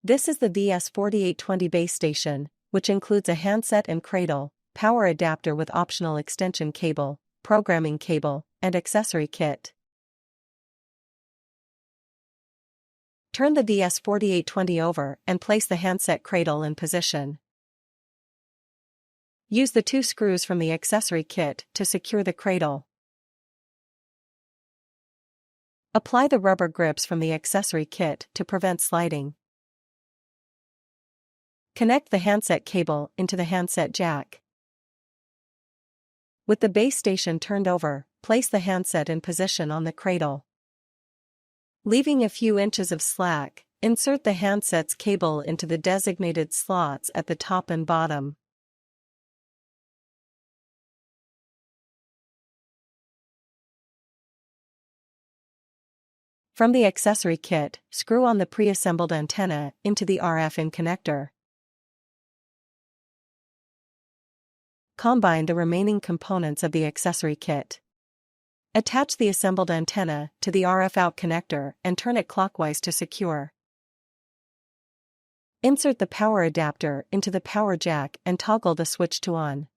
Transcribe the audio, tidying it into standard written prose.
This is the VS4820 base station, which includes a handset and cradle, power adapter with optional extension cable, programming cable, and accessory kit. Turn the VS4820 over and place the handset cradle in position. Use the 2 screws from the accessory kit to secure the cradle. Apply the rubber grips from the accessory kit to prevent sliding. Connect the handset cable into the handset jack. With the base station turned over, place the handset in position on the cradle. Leaving a few inches of slack, insert the handset's cable into the designated slots at the top and bottom. From the accessory kit, screw on the pre-assembled antenna into the RF-in connector. Combine the remaining components of the accessory kit. Attach the assembled antenna to the RF-out connector and turn it clockwise to secure. Insert the power adapter into the power jack and toggle the switch to on.